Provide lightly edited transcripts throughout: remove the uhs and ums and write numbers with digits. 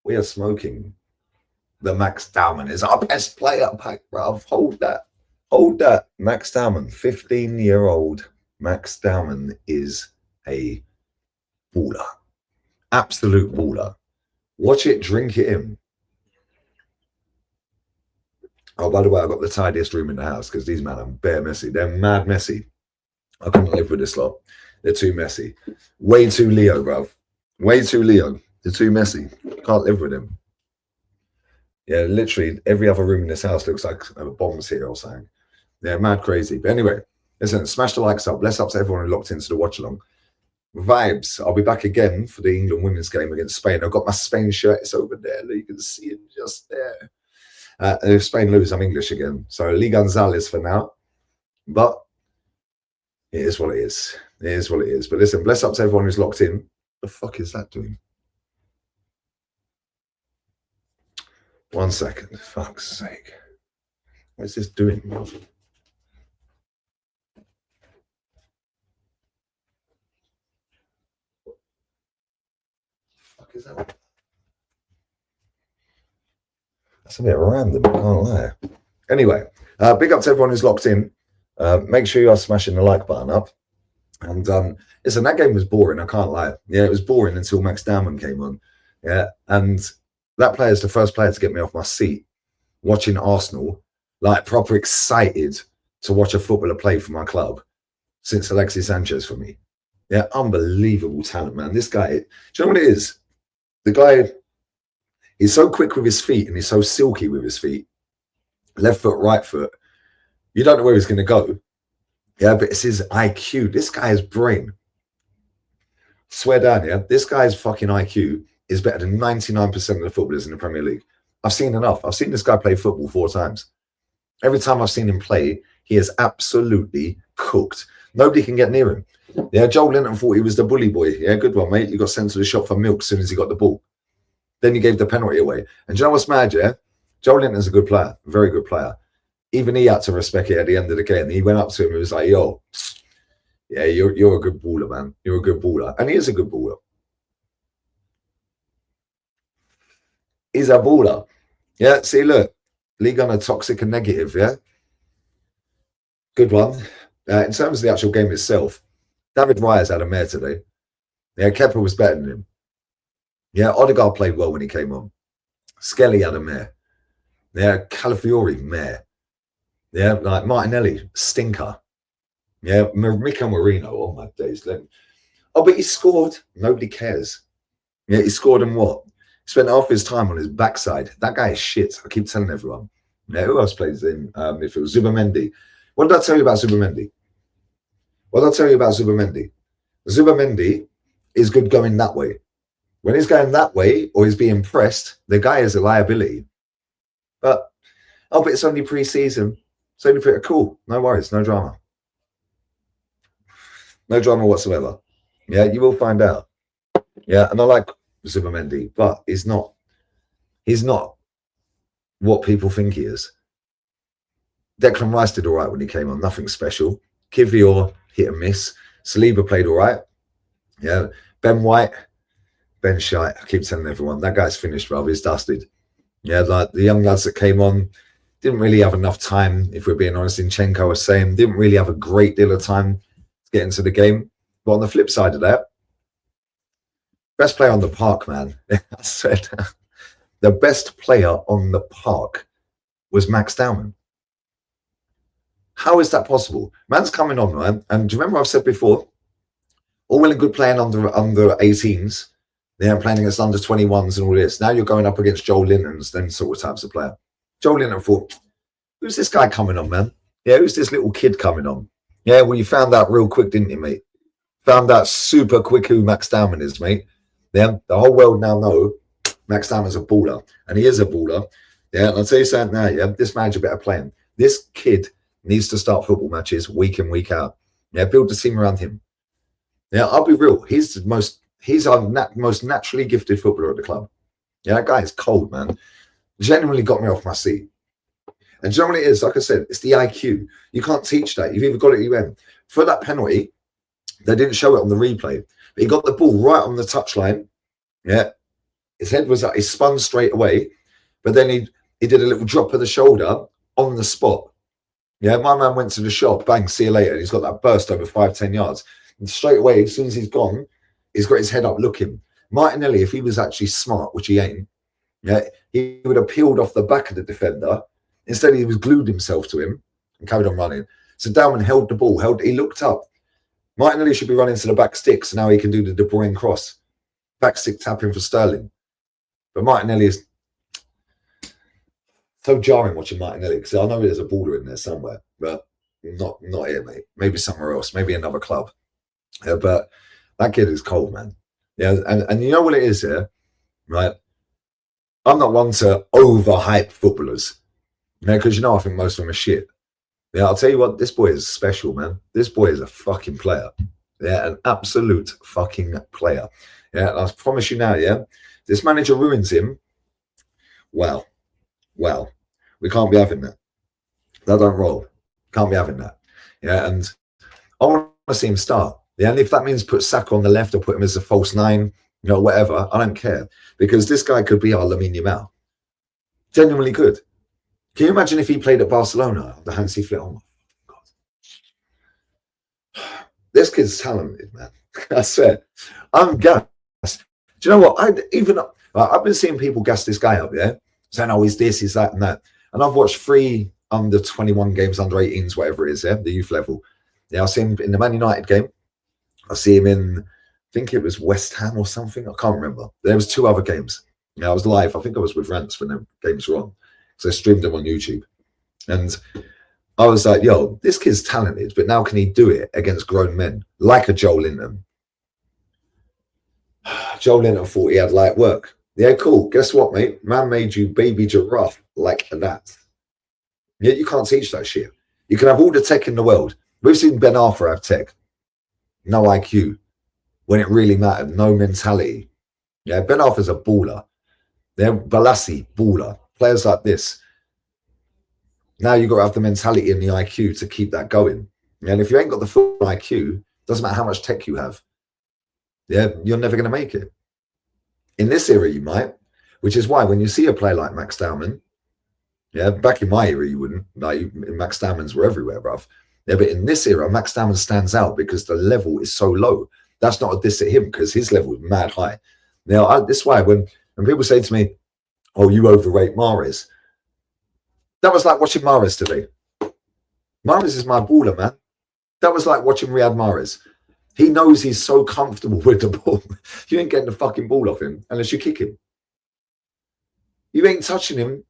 We are smoking. The Max Dowman is our best player pack, bruv. Hold that. Hold that. Max Dowman, 15-year-old Max Dowman is a baller. Absolute baller. Watch it, drink it in. Oh, by the way, I've got the tidiest room in the house because these men are bare messy. They're mad messy. I couldn't live with this lot. They're too messy. Way too Leo, bruv. Way too Leo. They're too messy. Can't live with them. Yeah, literally every other room in this house looks like a bomb's here or something. Yeah, mad crazy. But anyway, listen, smash the likes up. Bless up to everyone who locked into the watch along. Vibes. I'll be back again for the England women's game against Spain. I've got my Spain shirt. It's over there. You can see it just there. If Spain lose, I'm English again. So Lee Gonzalez for now. But it is what it is. It is what it is. But listen, bless up to everyone who's locked in. The fuck is that doing? 1 second. Fuck's sake. What is this doing? Fuck is that? That's a bit random, I can't lie. Anyway, big up to everyone who's locked in. Make sure you are smashing the like button up. And listen, that game was boring, I can't lie. Yeah, it was boring until Max Dman came on. Yeah, and that player is the first player to get me off my seat watching Arsenal, like proper excited to watch a footballer play for my club since Alexis Sanchez for me. Yeah, unbelievable talent, man. This guy, do you know what it is? The guy, he's so quick with his feet and he's so silky with his feet. Left foot, right foot. You don't know where he's going to go. Yeah, but it's his IQ. This guy's brain. Swear down, yeah. This guy's fucking IQ is better than 99% of the footballers in the Premier League. I've seen enough. I've seen this guy play football 4 times. Every time I've seen him play, he is absolutely cooked. Nobody can get near him. Yeah, Joel Linton thought he was the bully boy. Yeah, good one, mate. You got sent to the shop for milk as soon as he got the ball. Then he gave the penalty away. And do you know what's mad, yeah? Joel Linton's a good player, very good player. Even he had to respect it at the end of the game. He went up to him and was like, yo, yeah, you're a good baller, man. You're a good baller. And he is a good baller. He's a baller. Yeah, see, look. League on a toxic and negative, yeah? Good one. In terms of the actual game itself, David Raya's had a mare today. Yeah, Kepa was better than him. Yeah, Odegaard played well when he came on. Skelly had a mare. Yeah, Calafiori, mare. Yeah, like Martinelli, stinker. Yeah, Mikel Marino, oh my days. Oh, but he scored. Nobody cares. Yeah, he scored and what? He spent half his time on his backside. That guy is shit. I keep telling everyone. Yeah, who else plays in? If it was Zubamendi. What did I tell you about Zubamendi? What did I tell you about Zubamendi? Zubamendi is good going that way. When he's going that way or he's being pressed, the guy is a liability. But it's only pre-season. It's only pretty cool. No worries, no drama. No drama whatsoever. Yeah, you will find out. Yeah, and I like Zubamendi, but he's not what people think he is. Declan Rice did all right when he came on, nothing special. Kivior hit and miss. Saliba played all right. Yeah, Ben White, Ben Shite. I keep telling everyone, that guy's finished, bro. He's dusted. Yeah, like the young lads that came on didn't really have enough time, if we're being honest. Zinchenko was saying, didn't really have a great deal of time to get into the game. But on the flip side of that, best player on the park, man. I said the best player on the park was Max Dman. How is that possible? Man's coming on, man. And do you remember I've said before, all well and good playing under 18s, they're playing against under 21s and all this. Now you're going up against Joel Linton's, them sort of types of player. Joel Linton thought, who's this guy coming on, man? Yeah, who's this little kid coming on? Yeah, well, you found out real quick, didn't you, mate? Found out super quick who Max Dman is, mate. Yeah, the whole world now know Max Dman's a baller, and he is a baller. Yeah, and I'll tell you something now, yeah, this manager better play him. This kid needs to start football matches week in, week out. Yeah, build a team around him. Yeah, I'll be real. He's our most naturally gifted footballer at the club. Yeah, that guy is cold, man. Genuinely got me off my seat. And do you know what it is? Like I said, it's the IQ. You can't teach that. You've either got it or you haven't. For that penalty, they didn't show it on the replay. But he got the ball right on the touchline. Yeah. His head was up. He spun straight away, but then he did a little drop of the shoulder on the spot. Yeah, my man went to the shop, bang, see you later. And he's got that burst over 5-10 yards. And straight away, as soon as he's gone, he's got his head up looking. Martinelli, if he was actually smart, which he ain't, yeah, he would have peeled off the back of the defender. Instead, he was glued himself to him and carried on running. So Dowman held the ball, he looked up. Martinelli should be running to the back stick, so now he can do the De Bruyne cross. Back stick tapping for Sterling. But Martinelli is so jarring watching Martinelli, because I know there's a baller in there somewhere, but not here, mate. Maybe somewhere else, maybe another club. Yeah, but that kid is cold, man. Yeah, and you know what it is here, right? I'm not one to overhype footballers, because I think most of them are shit. Yeah, I'll tell you what, this boy is special, man. This boy is a fucking player. Yeah, an absolute fucking player. Yeah, and I promise you now, yeah, this manager ruins him. Well, we can't be having that. That don't roll. Can't be having that. Yeah, and I want to see him start. Yeah, and if that means put Saka on the left or put him as a false nine, whatever, I don't care. Because this guy could be our Lamine Yamal. Genuinely could. Can you imagine if he played at Barcelona? The Hansi Flick. Oh my God. This kid's talented, man. I swear. I'm gassed. Do you know what? I've been seeing people gas this guy up, yeah? Saying, oh, he's this, he's that, and that. And I've watched 3 under 21 games, under 18s, whatever it is, yeah? The youth level. Yeah, I see him in the Man United game. I see him in, I think it was West Ham or something. I can't remember. There was 2 other games. Yeah, I was live. I think I was with Rants when the games were on. So I streamed them on YouTube. And I was like, yo, this kid's talented, but now can he do it against grown men? Like a Joel Linton. Joel Linton thought he had light work. Yeah, cool. Guess what, mate? Man made you baby giraffe like that. Yeah, you can't teach that shit. You can have all the tech in the world. We've seen Ben Arthur have tech. No IQ. When it really mattered. No mentality. Yeah, Ben Arthur's a baller. They're Balassi, baller. Players like this. Now you've got to have the mentality and the IQ to keep that going. And if you ain't got the full IQ, doesn't matter how much tech you have. Yeah, you're never going to make it. In this era, you might, which is why when you see a player like Max Dman, yeah, back in my era, you wouldn't. Like, Max Dmans were everywhere, bruv. Yeah, but in this era, Max Dman stands out because the level is so low. That's not a diss at him because his level is mad high. Now, this is why when people say to me, oh, you overrate Mahrez, that was like watching Mahrez today. Mahrez is my baller, man. That was like watching Riyad Mahrez. He knows he's so comfortable with the ball. You ain't getting the fucking ball off him unless you kick him. You ain't touching him.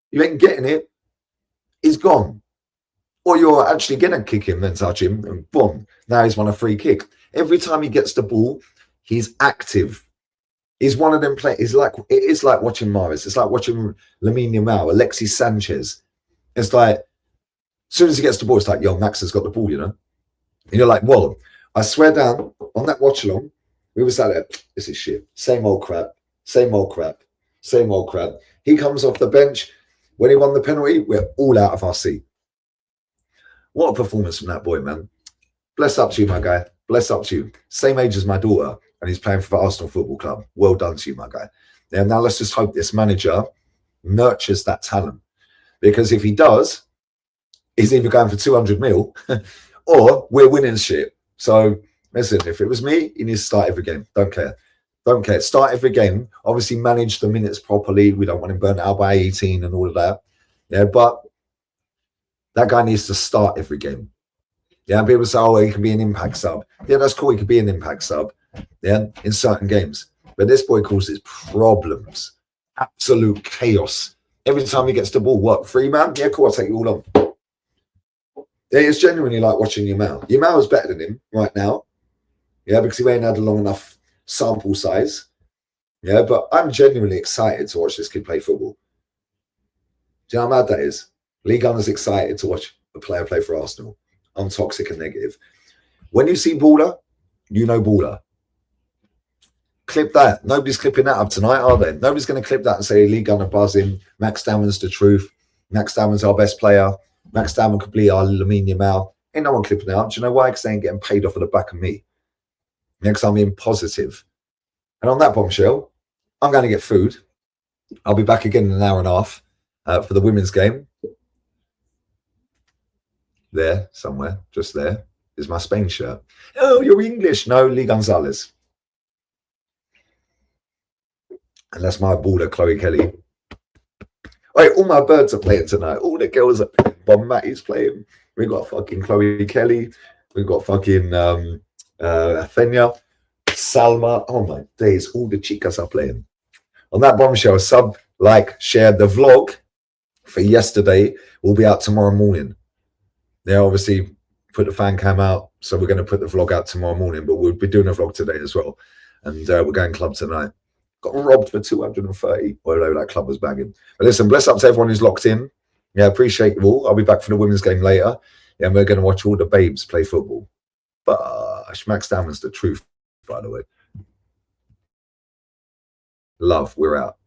You ain't getting it. He's gone. Or you're actually going to kick him and touch him, and boom, now he's won a free kick. Every time he gets the ball, he's active. He's one of them players. It is like watching Mahrez. It's like watching Lamine Yamal, Alexis Sanchez. It's like, as soon as he gets the ball, it's like, yo, Max has got the ball, And you're like, well, I swear down, on that watch along, we was like, this is shit. Same old crap, same old crap, same old crap. He comes off the bench. When he won the penalty, we're all out of our seat. What a performance from that boy, man. Bless up to you, my guy. Bless up to you. Same age as my daughter, and he's playing for the Arsenal Football Club. Well done to you, my guy. Yeah, now let's just hope this manager nurtures that talent. Because if he does, he's either going for 200 mil or we're winning shit. So, listen, if it was me, he needs to start every game. Don't care. Don't care. Start every game. Obviously, manage the minutes properly. We don't want him burnt out by 18 and all of that. Yeah, but that guy needs to start every game. Yeah, and people say, oh, he can be an impact sub. Yeah, that's cool. He could be an impact sub. Yeah, in certain games. But this boy causes problems. Absolute chaos. Every time he gets the ball, what? 3 man? Yeah, cool. I'll take you all on. Yeah, it's genuinely like watching Yamal. Yamal is better than him right now. Yeah, because he ain't had a long enough sample size. Yeah, but I'm genuinely excited to watch this kid play football. Do you know how mad that is? Ligue 1 is excited to watch a player play for Arsenal. I'm toxic and negative. When you see baller, you know baller. Clip that. Nobody's clipping that up tonight, are they? Nobody's going to clip that and say Ligue 1 are buzzing. Max Dman's the truth. Max Dman's our best player. Max Dman could be our Lamine Yamal. Ain't no one clipping that up. Do you know why? Because they ain't getting paid off of the back of me. Next, I'm being positive. And on that bombshell, I'm going to get food. I'll be back again in an hour and a half for the women's game. There, somewhere, just there, is my Spain shirt. Oh, you're English. No, Lee Gonzalez. And that's my baller, Chloe Kelly. Wait, all my birds are playing tonight. All the girls are playing. Bob Matty's playing. We got fucking Chloe Kelly. We got fucking Fenya, Salma. Oh my days, all the chicas are playing. On that bombshell, sub, like, share the vlog for yesterday will be out tomorrow morning. They obviously put the fan cam out, so we're going to put the vlog out tomorrow morning, but we'll be doing a vlog today as well. And we're going club tonight. Got robbed for 230, although that club was banging. But listen, bless up to everyone who's locked in. Yeah, appreciate you all. I'll be back for the women's game later. Yeah, and we're going to watch all the babes play football. But Max Dman's the truth, by the way. Love, we're out.